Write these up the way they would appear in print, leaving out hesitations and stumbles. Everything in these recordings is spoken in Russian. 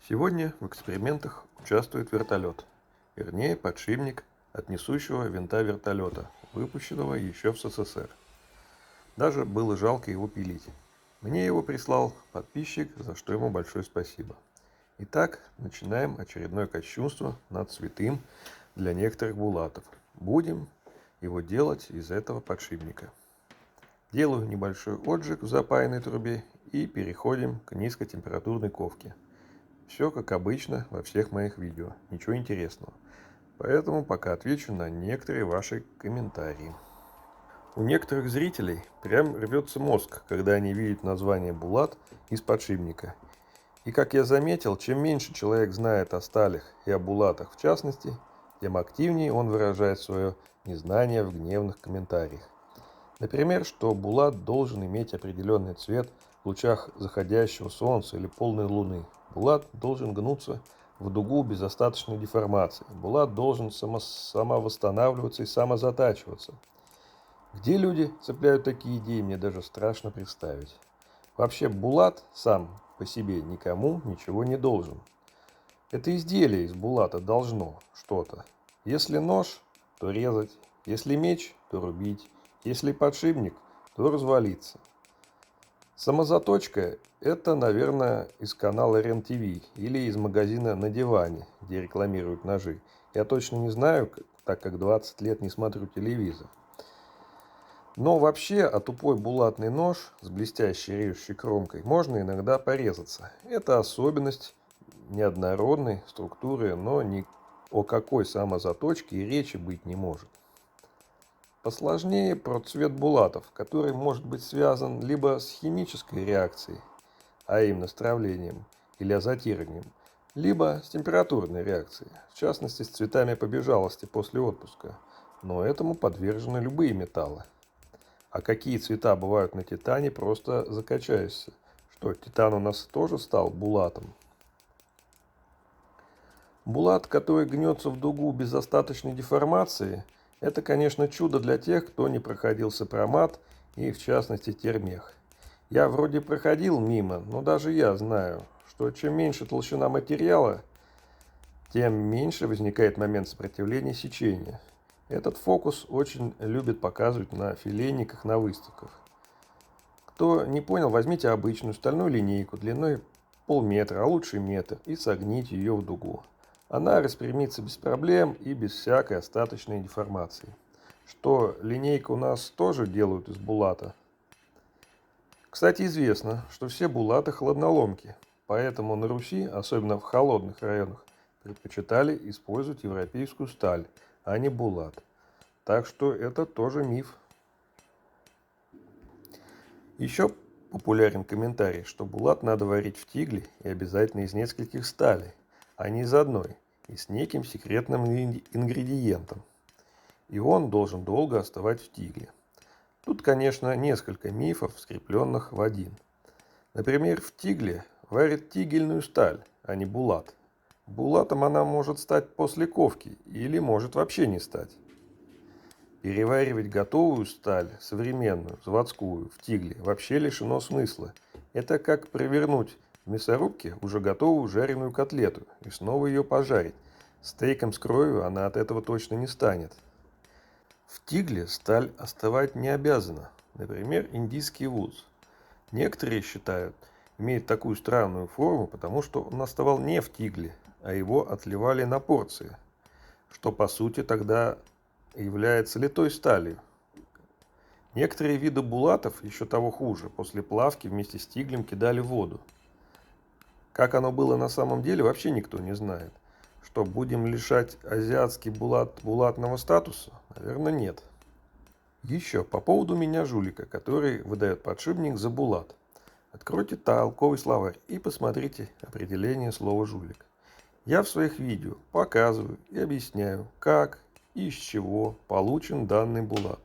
Сегодня в экспериментах участвует вертолет, вернее подшипник от несущего винта вертолета, выпущенного еще в СССР. Даже было жалко его пилить. Мне его прислал подписчик, за что ему большое спасибо. Итак, начинаем очередное кощунство над святым для некоторых булатов. Будем его делать из этого подшипника. Делаю небольшой отжиг в запаянной трубе и переходим к низкотемпературной ковке. Все как обычно во всех моих видео, ничего интересного. Поэтому пока отвечу на некоторые ваши комментарии. У некоторых зрителей прям рвется мозг, когда они видят название булат из подшипника. И как я заметил, чем меньше человек знает о сталях и о булатах в частности, тем активнее он выражает свое незнание в гневных комментариях. Например, что булат должен иметь определенный цвет в лучах заходящего солнца или полной луны. Булат должен гнуться в дугу без остаточной деформации. Булат должен самовосстанавливаться и самозатачиваться. Где люди цепляют такие идеи, мне даже страшно представить. Вообще, булат сам по себе никому ничего не должен. Это изделие из булата должно что-то. Если нож, то резать. Если меч, то рубить. Если подшипник, то развалиться. Самозаточка – это, наверное, из канала РЕН-ТВ или из магазина «На диване», где рекламируют ножи. Я точно не знаю, так как 20 лет не смотрю телевизор. Но вообще, о тупой булатный нож с блестящей режущей кромкой можно иногда порезаться. Это особенность неоднородной структуры, но ни о какой самозаточке и речи быть не может. Посложнее про цвет булатов, который может быть связан либо с химической реакцией, а именно с травлением или азотированием, либо с температурной реакцией, в частности с цветами побежалости после отпуска, но этому подвержены любые металлы. А какие цвета бывают на титане, просто закачаешься. Что, титан у нас тоже стал булатом? Булат, который гнется в дугу без остаточной деформации, это, конечно, чудо для тех, кто не проходил сопромат и, в частности, термех. Я вроде проходил мимо, но даже я знаю, что чем меньше толщина материала, тем меньше возникает момент сопротивления сечения. Этот фокус очень любят показывать на филейниках на выставках. Кто не понял, возьмите обычную стальную линейку длиной полметра, а лучше метр, и согните ее в дугу. Она распрямится без проблем и без всякой остаточной деформации. Что линейка у нас тоже делают из булата. Кстати, известно, что все булаты холодноломки, поэтому на Руси, особенно в холодных районах, предпочитали использовать европейскую сталь, а не булат. Так что это тоже миф. Еще популярен комментарий, что булат надо варить в тигле и обязательно из нескольких сталей, а не из одной, и с неким секретным ингредиентом. И он должен долго оставать в тигле. Тут, конечно, несколько мифов, скрепленных в один. Например, в тигле варят тигельную сталь, а не булат. Булатом она может стать после ковки или может вообще не стать. Переваривать готовую сталь, современную, заводскую, в тигле вообще лишено смысла. Это как провернуть в мясорубке уже готовую жареную котлету и снова ее пожарить. Стейком с кровью она от этого точно не станет. В тигле сталь остывать не обязана. Например, индийский вуз. Некоторые считают, имеет такую странную форму, потому что он оставал не в тигле, а его отливали на порции, что по сути тогда является литой сталью. Некоторые виды булатов, еще того хуже, после плавки вместе с тиглем кидали в воду. Как оно было на самом деле, вообще никто не знает. Что, будем лишать азиатский булат булатного статуса? Наверное, нет. Еще по поводу меня жулика, который выдает подшипник за булат. Откройте толковый словарь и посмотрите определение слова жулик. Я в своих видео показываю и объясняю, как и из чего получен данный булат.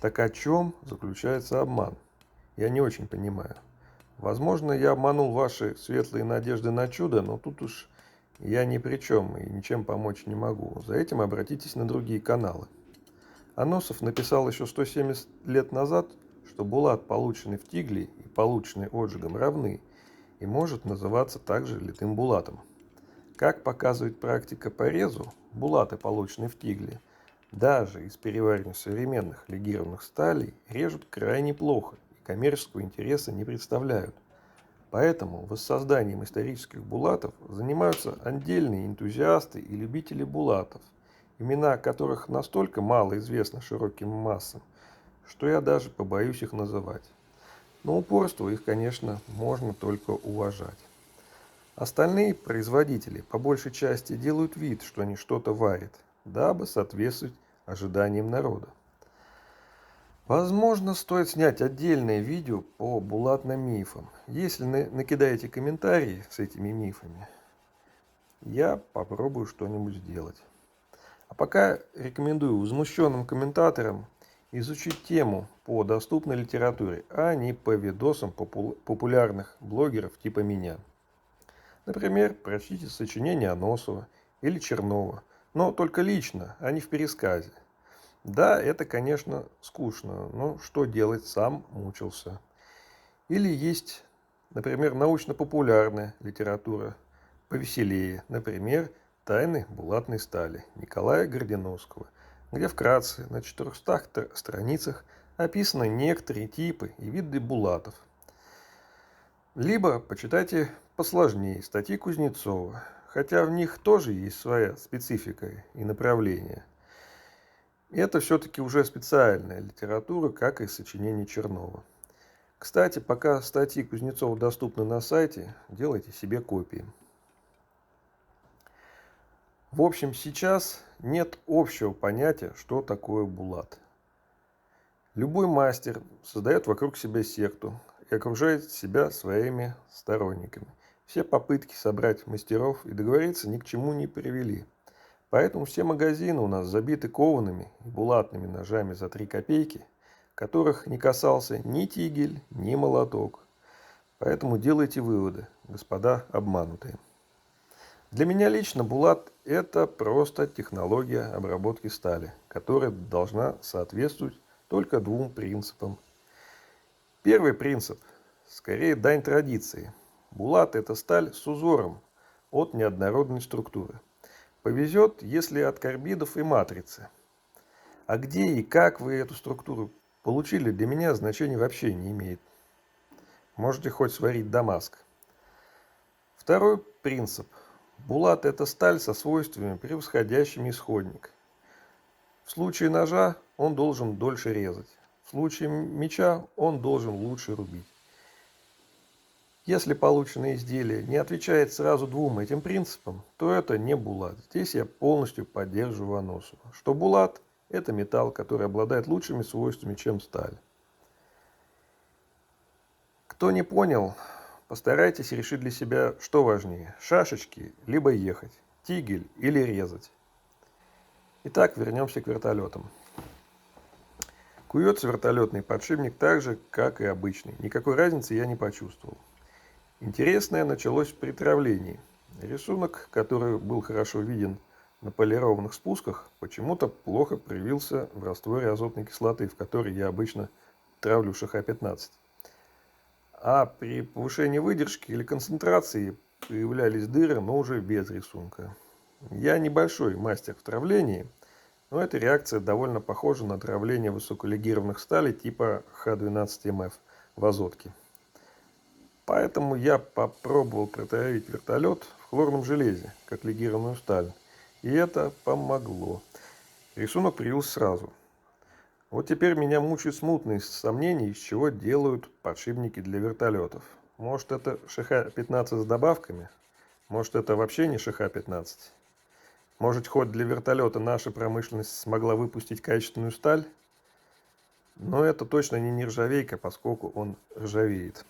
Так о чем заключается обман? Я не очень понимаю. Возможно, я обманул ваши светлые надежды на чудо, но тут уж я ни при чем и ничем помочь не могу. За этим обратитесь на другие каналы. Аносов написал еще 170 лет назад, что булат, полученный в тигле и полученный отжигом, равны, и может называться также литым булатом. Как показывает практика по резу, булаты, полученные в тигле, даже из переваривания современных легированных сталей, режут крайне плохо и коммерческого интереса не представляют. Поэтому воссозданием исторических булатов занимаются отдельные энтузиасты и любители булатов, имена которых настолько мало известны широким массам, что я даже побоюсь их называть. Но упорство их, конечно, можно только уважать. Остальные производители по большей части делают вид, что они что-то варят, дабы соответствовать ожиданиям народа. Возможно, стоит снять отдельное видео по булатным мифам. Если накидаете комментарии с этими мифами, я попробую что-нибудь сделать. А пока рекомендую возмущенным комментаторам изучить тему по доступной литературе, а не по видосам популярных блогеров типа меня. Например, прочтите сочинения Аносова или Чернова, но только лично, а не в пересказе. Да, это, конечно, скучно, но что делать, сам мучился. Или есть, например, научно-популярная литература повеселее, например, «Тайны булатной стали» Николая Гординовского, где вкратце на 400 страницах описаны некоторые типы и виды булатов. Либо почитайте посложнее статьи Кузнецова, хотя в них тоже есть своя специфика и направление. Это все-таки уже специальная литература, как и сочинение Чернова. Кстати, пока статьи Кузнецова доступны на сайте, делайте себе копии. В общем, сейчас нет общего понятия, что такое булат. Любой мастер создает вокруг себя секту и окружает себя своими сторонниками. Все попытки собрать мастеров и договориться ни к чему не привели. Поэтому все магазины у нас забиты коваными и булатными ножами за 3 копейки, которых не касался ни тигель, ни молоток. Поэтому делайте выводы, господа обманутые. Для меня лично булат – это просто технология обработки стали, которая должна соответствовать только 2 принципам. Первый принцип – скорее дань традиции. Булат – это сталь с узором от неоднородной структуры. Повезет, если от карбидов и матрицы. А где и как вы эту структуру получили, для меня значения вообще не имеет. Можете хоть сварить Дамаск. Второй принцип. Булат – это сталь со свойствами, превосходящими исходник. В случае ножа он должен дольше резать. В случае меча он должен лучше рубить. Если полученное изделие не отвечает сразу 2 этим принципам, то это не булат. Здесь я полностью поддерживаю Аносова, что булат – это металл, который обладает лучшими свойствами, чем сталь. Кто не понял, постарайтесь решить для себя, что важнее – шашечки, либо ехать, тигель или резать. Итак, вернемся к вертолетам. Куется вертолетный подшипник так же, как и обычный. Никакой разницы я не почувствовал. Интересное началось при травлении. Рисунок, который был хорошо виден на полированных спусках, почему-то плохо проявился в растворе азотной кислоты, в которой я обычно травлю ШХ-15. А при повышении выдержки или концентрации появлялись дыры, но уже без рисунка. Я небольшой мастер в травлении, но эта реакция довольно похожа на травление высоколегированных сталей типа Х12МФ в азотке. Поэтому я попробовал протравить вертолет в хлорном железе, как легированную сталь. И это помогло. Рисунок проявился сразу. Вот теперь меня мучают смутные сомнения, из чего делают подшипники для вертолетов. Может, это ШХ-15 с добавками? Может, это вообще не ШХ-15? Может, хоть для вертолета наша промышленность смогла выпустить качественную сталь? Но это точно не нержавейка, поскольку он ржавеет.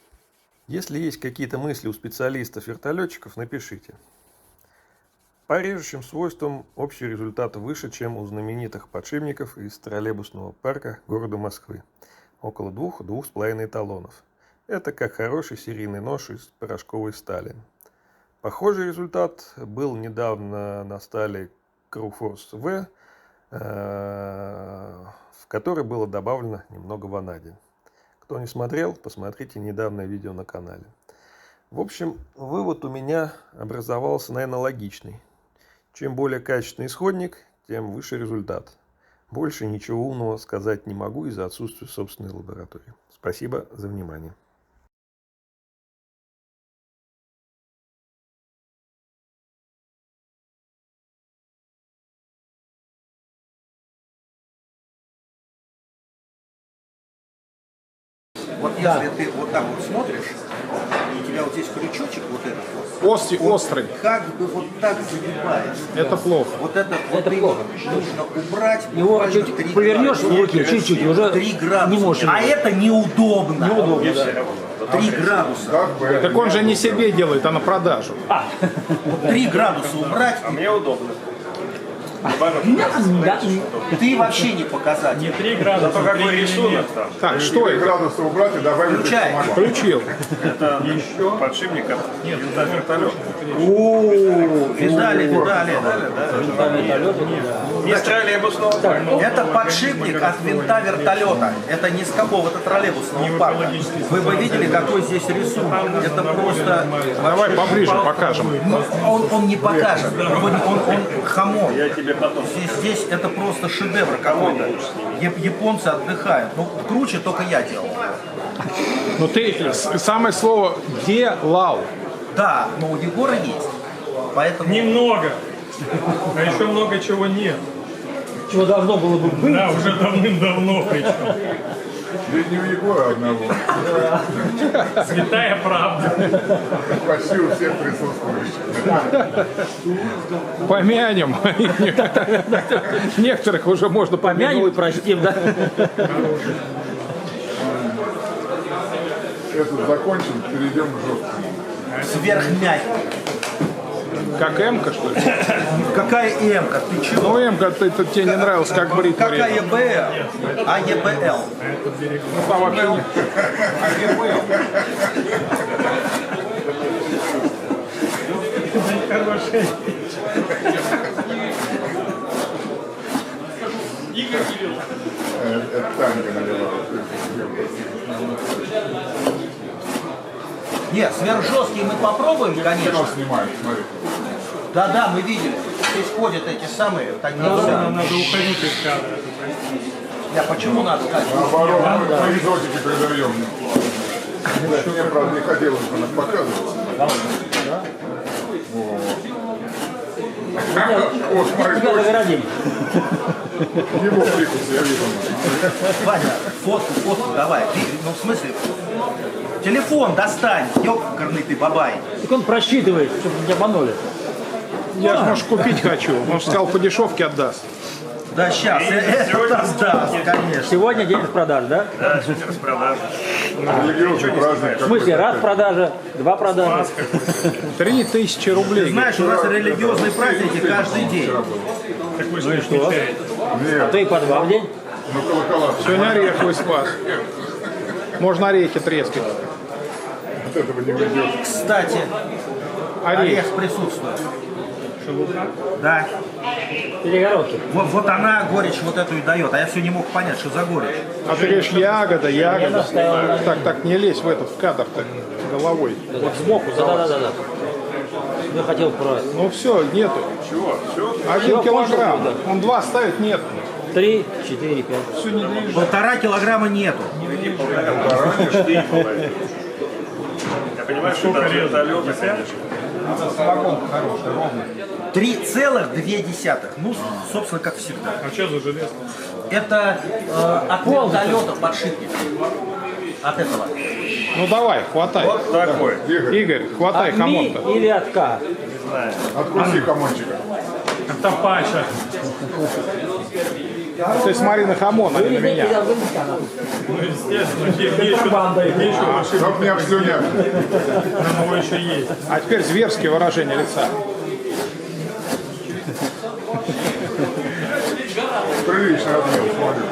Если есть какие-то мысли у специалистов-вертолетчиков, напишите. По режущим свойствам общий результат выше, чем у знаменитых подшипников из троллейбусного парка города Москвы. Около 2–2,5 талонов. Это как хороший серийный нож из порошковой стали. Похожий результат был недавно на стали Crewforce V, в которой было добавлено немного ванадия. Кто не смотрел, посмотрите недавнее видео на канале. В общем, вывод у меня образовался, наверное, логичный. Чем более качественный исходник, тем выше результат. Больше ничего умного сказать не могу из-за отсутствия собственной лаборатории. Спасибо за внимание. Вот если ты вот так вот смотришь, и у тебя вот здесь крючочек вот этот вот. Острый. Как бы вот так загибаешь. Это плохо. Вот это вот плохо. нужно убрать. Его буквально чуть 3 повернешь в градуса. руки чуть-чуть, и уже 3 градуса. не можешь. А это неудобно. Неудобно, да. 3 градуса. Так он же не себе делает, а на продажу. 3 градуса убрать. А мне удобно. Да. Ты вообще не показатель. Не 3 градуса, Зато какой рисунок там. Так, что это? Градуса убрать и добавить. Включай. Включил. Это подшипник от вертолета. Видали. Из троллейбусного парка. Это подшипник от винта вертолета. Это не с какого-то троллейбусного парка. Вы бы видели, какой здесь рисунок. Это просто... Давай поближе покажем. Он не покажет. Он хамон. Я тебе потом. Здесь это просто шедевр какой-то. Японцы отдыхают. Ну, круче только я делал. Ну ты самое слово делал. Да, но у Егора есть. Поэтому... немного. А еще много чего нет. Чего должно было бы быть. Да, уже давным-давно причем. Ведь не у Егора одного. Святая правда. Почти у всех присутствующих. Помянем. Некоторых уже можно Помянем и помянуть. простим, да? Этот закончим, перейдем к жесткому. Сверхмягкий. Как М-ка, что ли? Какая М-ка? Ты чего? Ну М-ка, тебе не нравилось, как бритва Какая резала. БЛ? А ЕБЛ. Ну там вообще не... Хорошая. Это Танька налила. Нет, сверхжесткий мы попробуем, Кино конечно. снимает, смотри. Да, мы видели. Здесь ходят эти самые, такие Надо вся. уходить из кадра. Я почему надо? Наоборот, мы экзотики придаем. Мне, правда, не хотелось бы нас показывать. О, смотри, Тебя загородили. его прикус, я вижу. Ваня, фотку давай. Ну, в смысле, телефон достань, ёкарный ты бабай. Так он просчитывает, чтобы не обманули. Я же, может, купить хочу. Он же сказал, по дешевке отдаст. Да, сейчас, это сдаст, конечно. Сегодня день продаж, да? Да, сегодня распродажа. Религиозный праздник. В смысле, раз продажа, два продажа. 3000 рублей. Ты знаешь, у нас религиозные праздники каждый день. Такой же что? А то и по два в день. Ну, колокола. Сегодня ореховый спас. Можно орехи трескать. От этого не уйдешь. Кстати, Орех. орех присутствует. Да. Перегородки. Вот она горечь вот эту и дает. А я все не мог понять, что за горечь. А ты говоришь, ягода. Так, не лезь в этот кадр-то головой. Вот сбоку, да. Я хотел про Ну все, нету. Чего? Все? 1 килограмм. да. Он 2 ставит, нет. 3, 4, 5. Все не движется. 1,5 килограмма нету. 4,5. Я понимаю, что это вертолет, конечно. Самогонка хорошая, ровная. 3,2. Ну, собственно, как всегда. А что за железо? Это от вертолета подшипник. От этого. Ну давай, хватай. Вот такой. Игорь, хватай От Ми хамон-то. или от К? Откуси комончика. Это Паша. Ты смотри на хамон, а не на меня. Ну, естественно, где еще машина? Чтоб не обслюнять. Нам его еще есть. А теперь зверские выражения лица. Прилично отмел, смотри.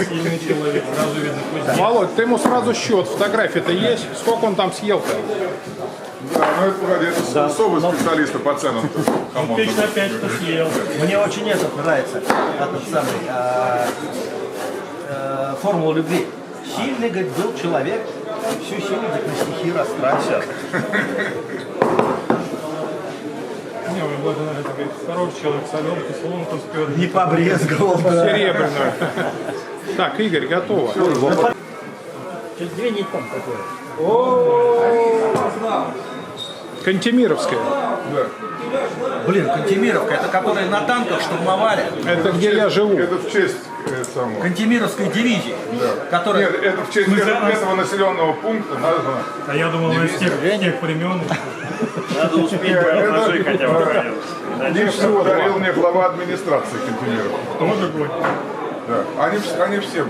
Сильный человек, сразу видно, пусть. Володь, ты ему сразу счет, фотография-то есть? Сколько он там съел-то? Да, ну это, погоди, это особые специалисты по ценам. Тысяч на 5 кто съел. Мне очень этот нравится. Этот самый. Формула любви. Сильный, говорит, был человек, Все сидит на стихи растрачивает. Не, вы благодарны, это говорит, хороший человек, соленку, соломку спер. Не побрезговал. Серебряную. Так, Игорь, готово. Чуть двинет там такое. Кантемировская. Блин, Кантемировка, это которые на танках штурмовали. Это где я живу. Это в честь самого. Кантемировской дивизии, которая... Нет, это в честь этого населенного пункта названо. А я думал, из тех времен. Надо успеть ножи хотя бы. Лично подарил мне глава администрации Кантемировки. Кто такой? Да. Они все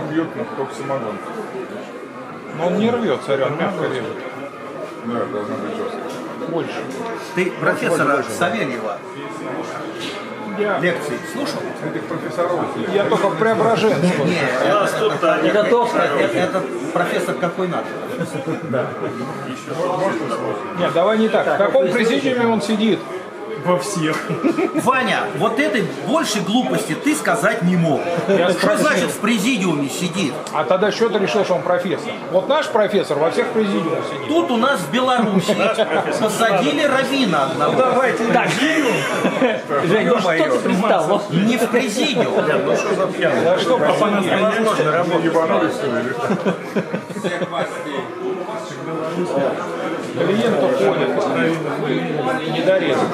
пьют только самогон. Но он не рвет, царя, он мягко режет. Да, должно быть жестко. Больше. Ты профессора Савельева лекции слушал? Этих профессоров. Я только в Преображенске. Это доктор. Это профессор какой надо? Нет, давай не так. В каком президиуме он сидит? Во всех. Ваня, вот этой большей глупости ты сказать не мог. Что спросил. значит в президиуме сидит? А тогда что ты решил, что он профессор? Вот наш профессор во всех президиумах сидит. Тут у нас в Беларуси посадили раввина одного. Так, Жень, ну что ты пристал? Не в президиум. Да что посадили? Невозможно работать. Ебанулись что ли? Клиентов ходит. Не дорезал.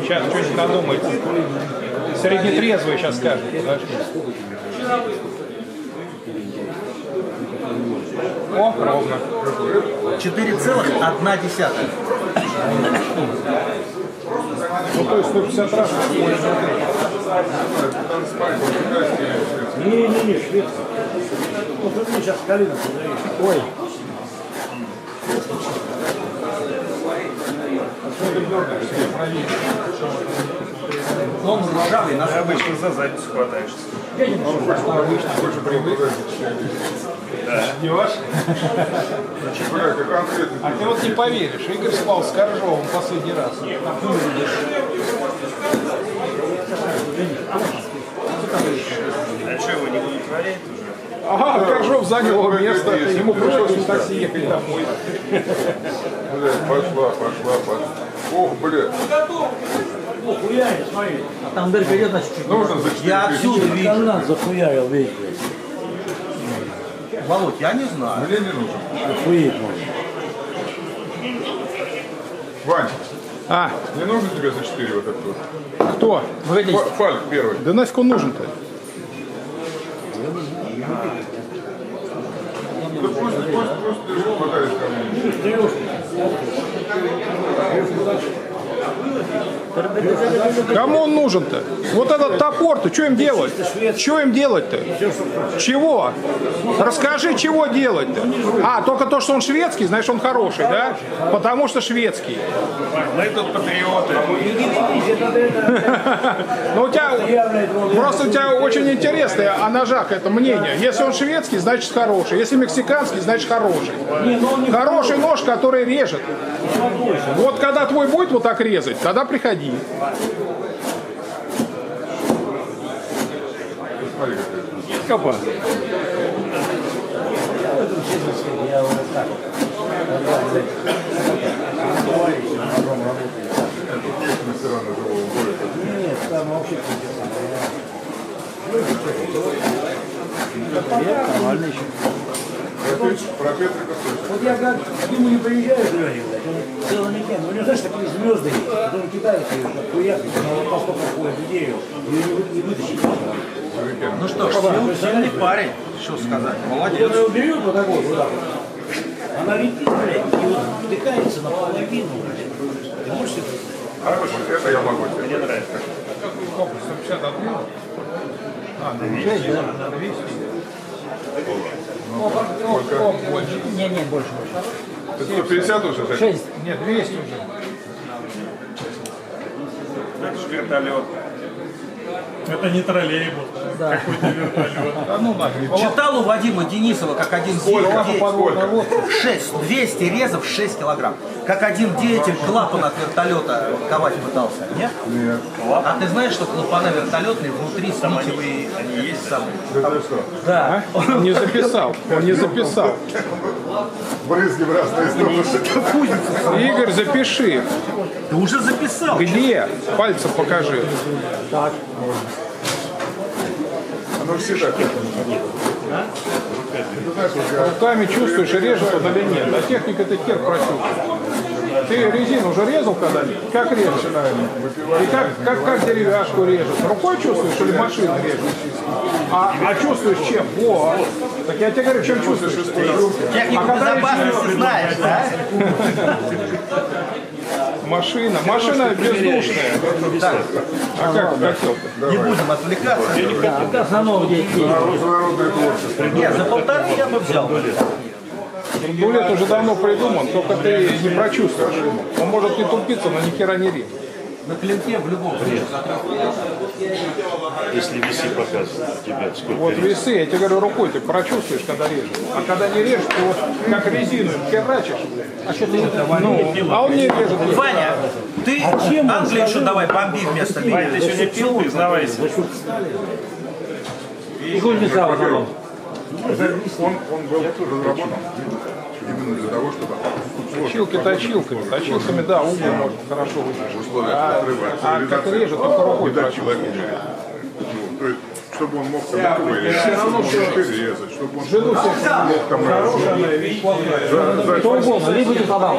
Сейчас что-нибудь надумается. Среднетрезвый сейчас скажет. Подожди. О, ровно. 4,1. Ну, то есть 150 раз. Не-не-не, шведский. Вот это сейчас колено подают. Ой. Он ржавый, нас Обычно за задницу хватаешься. А ты вот не поверишь, Игорь спал с Коржовым последний раз. А что, его не удовлетворяет уже? Ага, Коржов занял его место, ему пришлось в такси ехать домой. Блядь, пошла. Ох, блядь. Хуярит, смотри. А там дырка идет, значит, чуть. Нужно за 4 Я отсюда вижу. Канал захуярил, видите. Володь, я не знаю. Мне не нужен. Охуеть можно. Вань, А, не нужен тебе за 4 вот этот вот? кто? Погоди. Фальк первый. Да нафиг он нужен-то? Да пусть подаришь ко мне. Кому он нужен-то? Вот этот топор-то, что им делать? Что им делать-то? Чего? Расскажи, чего делать-то? А, только то, что он шведский, значит, он хороший, да? Потому что шведский. Мы тут патриоты. Ну, у тебя, просто у тебя очень интересное о ножах это мнение. Если он шведский, значит хороший. Если мексиканский, значит хороший. Хороший нож, который режет. Вот когда твой будет вот так резать, тогда приходи. Смотри, какой. Копа. Я вот так. Мастера на живого боя. Нет, там вообще нормально еще. Про Петрика слышал. Вот я как к нему не приезжаю, Леня, блядь, он целый уикенд, у него, знаешь, такие звезды есть, вот он кидается, ее как хуяк, но поскольку ходит в дерево, ее не вытащить. Ну что ж, сильный парень, что сказать. Молодец. Он ее берет вот так вот, она летит, блядь, и вот втыкается наполовину, блядь. Ты можешь это? Это я могу тебе. Мне нравится. Сколько? 150 отбил? А, на 200. На 200. Оп, больше. Не, больше. Ты 150 уже? Жень? 6. Нет, 200 уже. Это же вертолет. Это не троллейбус. Какой-то вертолет. Да ну нафиг. Читал у Вадима Денисова, как один Сколько? день Подводная лодка. 200 резов 6 килограмм. как один деятель клапан от вертолета ковать пытался, нет? Нет. А ты знаешь, что клапана вертолетные внутри с нитевые, они есть самые? Да. Он не записал. Он не записал. Брызги в разные стороны. Игорь, запиши. Ты уже записал. Где? Пальцем покажи. Оно все так. Ты знаешь, вот я Руками чувствуешь, режет он или нет. А техника ты хер прочувствуешь. Ты резину уже резал когда-нибудь? Как режешь? И как деревяшку режешь? Рукой чувствуешь или машина режет? А чувствуешь чем? Во! Так я тебе говорю, чем чувствуешь? Технику безопасности знаешь, да? Машина бездушная. А как хотел-то? Не будем отвлекаться. Это основного деятельности. международное творчество. Нет, за 1,5 я бы взял. Дулет уже давно придуман, только ты не прочувствуешь его. Он может не тупиться, но ни хера не режет. На клинке в любом случае. Если весы показывают тебе, сколько Вот весы, я тебе говорю, рукой ты прочувствуешь, когда режешь. А когда не режешь, ты вот как резину херачишь. А что ты а он не режет. Ваня, ты Англию еще давай бомби вместо меня. Ты сегодня пил, признавайся. И гульника в основном. Он был разработан именно для того, чтобы Точилки точилками. Точилками, да, угол может хорошо выдержать. в условиях отрыва от А как цивилизации режет, только рукой не дать прочувствуешь. человеку. Ну, то есть, чтобы он мог там резать, чтобы он Жену себе мог там Что угодно, либо не подал.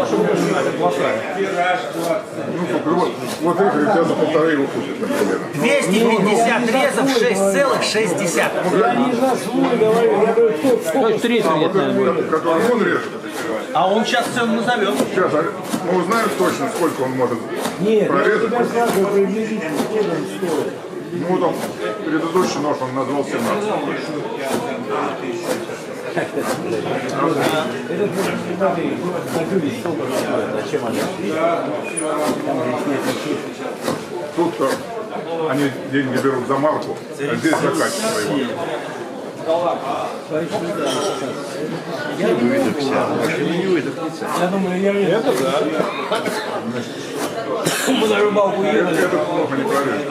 вот Игорь, у тебя за 1,5 его ходит, например. 250 резов, 6,6. Я не за свой говорю, я говорю, кто То есть 30 лет, наверное. Который он режет. А он сейчас цену назовет. Сейчас мы узнаем точно, сколько он может Нет, я прорезать. тебя спрашиваю, приблизительно, сколько он стоит. Ну вот он, предыдущий нож он назвал 17. Тут-то они деньги берут за марку, а здесь за качество его. Я думаю, я не Это да. мы на рыбалку ехали. Это плохо не прорежет.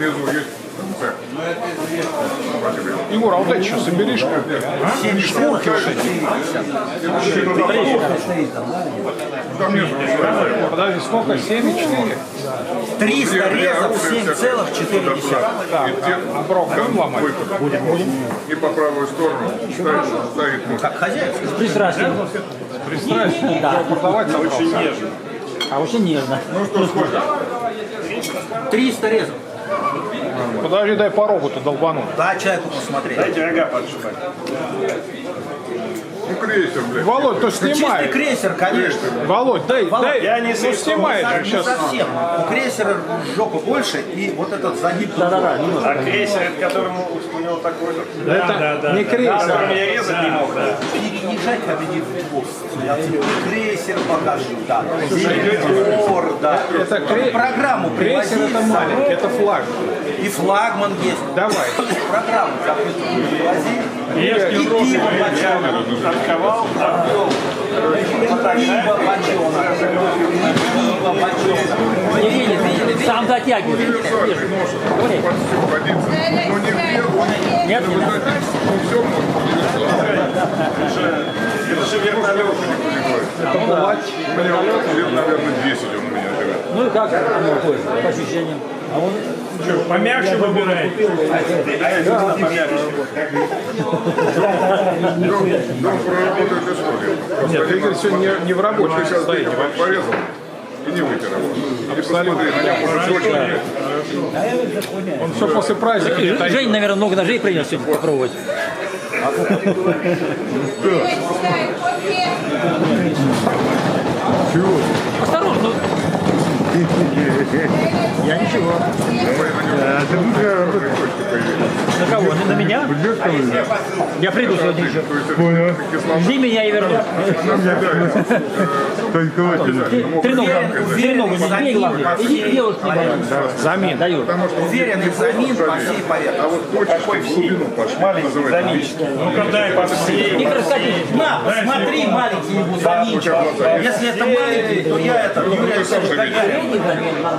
Внизу есть. Так. Егор, а вот эти что, соберишь? Шкурки вот эти. Там нет. Подожди, сколько? 7,4? 300 резов, 7,4. Так, а брок будем ломать? Будем. И по правую сторону ставит нож. Как хозяин. С пристрастием. Пристрастие? Да. Продавать собрался. А очень нежно. Ну что, сколько? 300 резов. Подожди, дай по роботу долбану. Да, человеку посмотреть. Дайте рога подшипать. Ну крейсер, блядь. Володь, то Чистый снимай. крейсер, конечно. Володь, дай, я не ну снимай же Не сейчас. совсем. У крейсера жопа больше, и вот этот загиб. Да-да-да, немножко. А крейсер, от которому у него такой же. Это не крейсер. Я резать не мог, да. Переезжать победит хвост. Я тебе крейсер покажу, да. Великор, да. Это Программу крейсер привози. это маленький, это флаг. И флагман есть. Давай. Программу закрытую привози. И пиво почем. Отковал, да. Пиво почем. Пиво почем. Видели? Сам затягивай. Универсальный нож. Почти годится. Но не где он. Нет, не надо. Все можно. Это же вертолет. Это плать. Мне лет, наверное, 10 он у меня живет. Ну и как оно ходит, по ощущениям? А он Помягче выбирай. Да, он проработает историю. Нет, Игорь сегодня не в рабочем Вот сейчас состоянии. Игорь порезал и не вытер его. И посмотри, на нем уже очень. Он все после праздника летает. Жень, наверное, много ножей принес сегодня попробовать. Осторожно. Я ничего. На кого? На меня? Я приду сегодня еще. Жди меня и вернусь. Треногу не главное. Иди девушку не боись. Замин. Даю. Уверенный замин по всей поверхности. А вот хочешь в глубину пошли, называется. Ну-ка дай по всей. И красавчик. На, посмотри, маленький его заминчик. Если это маленький, то я это...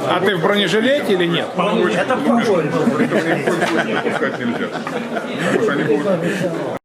А ты в бронежилете или нет? Это пушка. Ни в коем случае не пускать нельзя. Потому что они будут